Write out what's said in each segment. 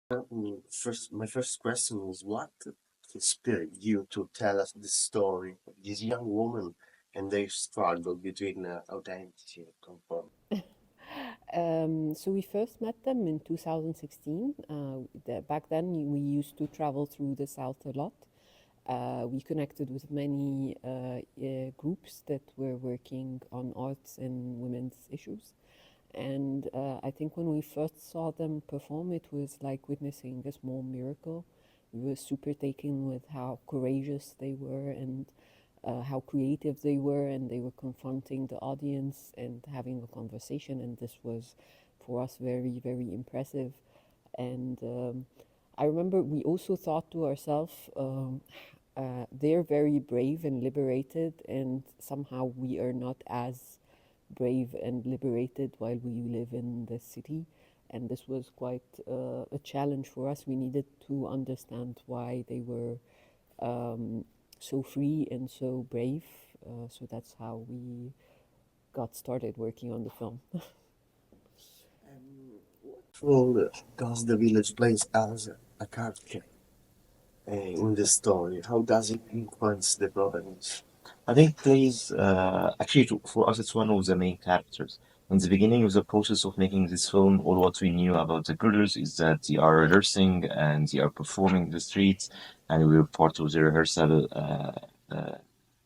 My first question is what inspired you to tell us the story of this young woman and their struggle between authenticity and conformity? So we first met them in 2016. Back then, we used to travel through the south a lot. We connected with many groups that were working on arts and women's issues. And I think when we first saw them perform, it was like witnessing a small miracle. We were super taken with how courageous they were and how creative they were, and they were confronting the audience and having a conversation. And this was for us very, very impressive. And I remember we also thought to ourselves, they're very brave and liberated, and somehow we are not as brave and liberated while we live in the city. And this was quite a challenge for us. We needed to understand why they were so free and so brave. So that's how we got started working on the film. What role does the village play as a character in the story? How does it influence the protagonist? I think plays actually for us it's one of the main characters. In the beginning of the process of making this film, all what we knew about the girls is that they are rehearsing and they are performing in the streets, and we were part of the rehearsal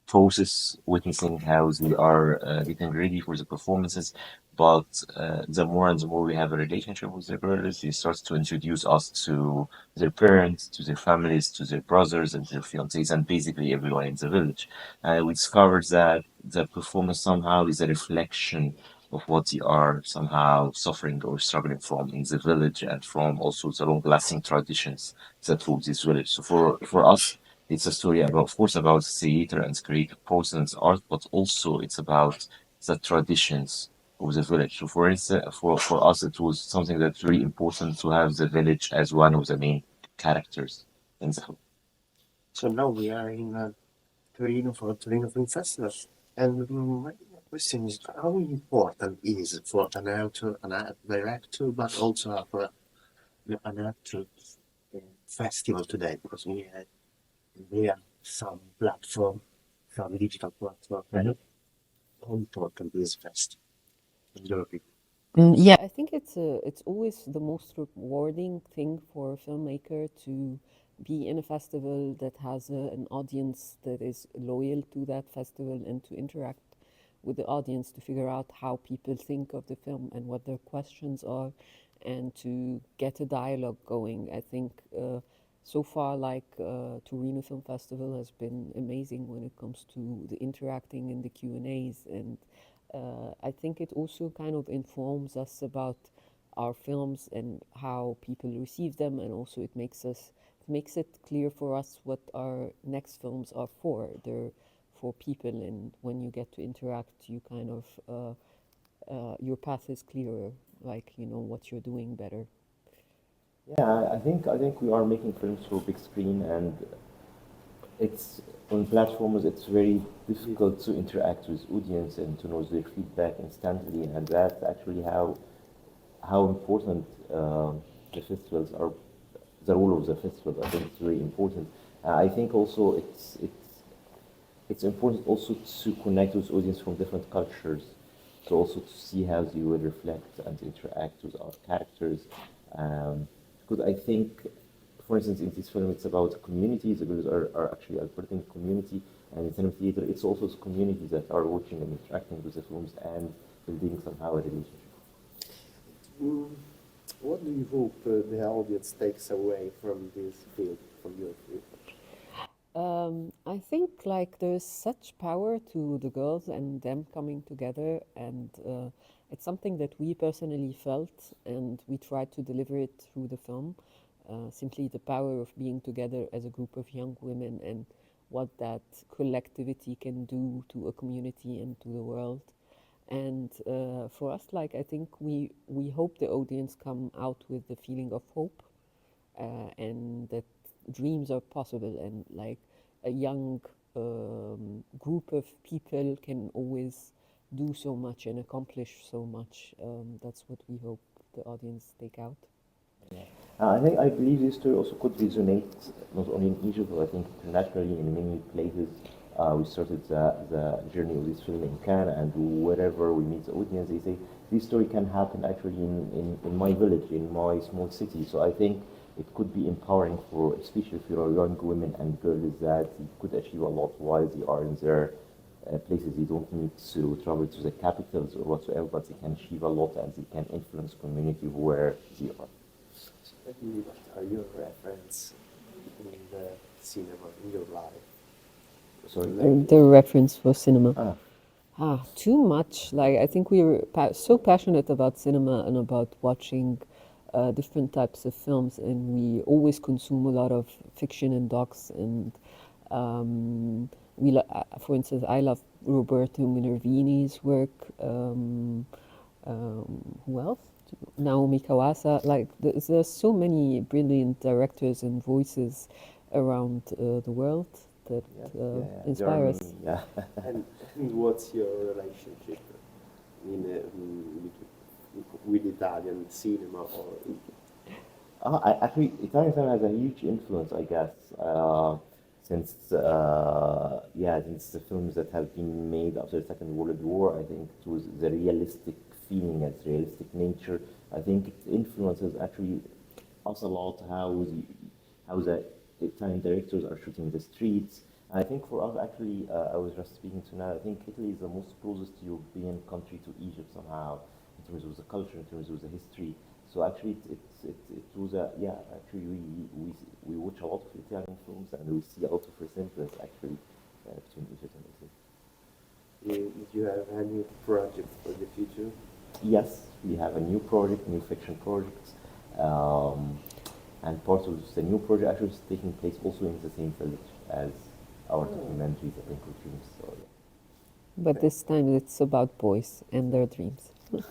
process, witnessing how they are getting ready for the performances. But the more and the more we have a relationship with the girls, they start to introduce us to their parents, to their families, to their brothers and their fiancés, and basically everyone in the village. We discovered that the performance somehow is a reflection of what they are somehow suffering or struggling from in the village, and from also the long-lasting traditions that rule this village. So for us, it's a story about, of course, about theater and creative process and art, but also it's about the traditions of the village. So for instance, for us, it was something that's really important to have the village as one of the main characters in the film. So now we are in Torino for Torino Film Festival. And my question is, how important is for an actor, an art director, but also for an actor festival today? Because we have some platform, some digital platform. And how important is festival in your opinion? Yeah, I think it's always the most rewarding thing for a filmmaker to be in a festival that has an audience that is loyal to that festival, and to interact with the audience to figure out how people think of the film and what their questions are, and to get a dialogue going. I think so far, like Torino Film Festival has been amazing when it comes to the interacting in the Q&As. And I think it also kind of informs us about our films and how people receive them, and also it makes it clear for us what our next films are for. They're for people, and when you get to interact, you kind of your path is clearer, like you know what you're doing better. Yeah, I think we are making films for big screen, and it's on platforms. It's very difficult to interact with audience and to know their feedback instantly, and that's actually how important the festivals are. The role of the festival, I think, it's very important. I think also it's important also to connect with audience from different cultures, so also to see how they will reflect and interact with our characters. Because I think, for instance, in this film, it's about a community. The girls are actually a building community, and in cinema theater, it's also communities that are watching and interacting with the films and building somehow a relationship. Mm, what do you hope the audience takes away from this film, from your film? I think like there's such power to the girls and them coming together, and it's something that we personally felt, and we tried to deliver it through the film. Simply the power of being together as a group of young women, and what that collectivity can do to a community and to the world. And for us, like I think we hope the audience come out with the feeling of hope, and that dreams are possible, and like a young group of people can always do so much and accomplish so much. That's what we hope the audience take out. I believe this story also could resonate not only in Egypt, but I think internationally in many places. We started the journey of this film in Cannes, and wherever we meet the audience, they say this story can happen actually in my village, in my small city. So I think it could be empowering for, especially if you're young women and girls, that you could achieve a lot while they are in their places. They don't need to travel to the capitals or whatsoever, but they can achieve a lot and they can influence community where they are. Maybe what are your reference in the cinema in your life? Sorry. The reference for cinema. Ah, Too much. Like I think we were so passionate about cinema and about watching different types of films, and we always consume a lot of fiction and docs. And for instance, I love Roberto Minervini's work. Who else? Naomi Kawasa. Like there's so many brilliant directors and voices around the world that inspire us. Yeah. And what's your relationship in, with Italian cinema or? Actually, Italian cinema has a huge influence, I guess, since the films that have been made after the Second World War. I think it was the realistic feeling and realistic nature. I think it influences actually us a lot how the Italian directors are shooting the streets. I think for us, actually, I was just speaking to now. I think Italy is the most closest European country to Egypt somehow, in terms of the culture, in terms of the history. So actually, it was a Actually, we watch a lot of Italian films and we see a lot of resemblance actually between Egypt and Italy. Do you have any projects for the future? Yes, we have a new project, new fiction project, and part of the new project actually is taking place also in the same village as our documentary, The Brink of Dreams. So, yeah. But this time it's about boys and their dreams. Thank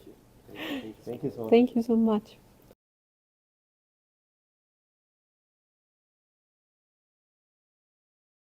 you. Thank you. Thank you so much. Thank you so much.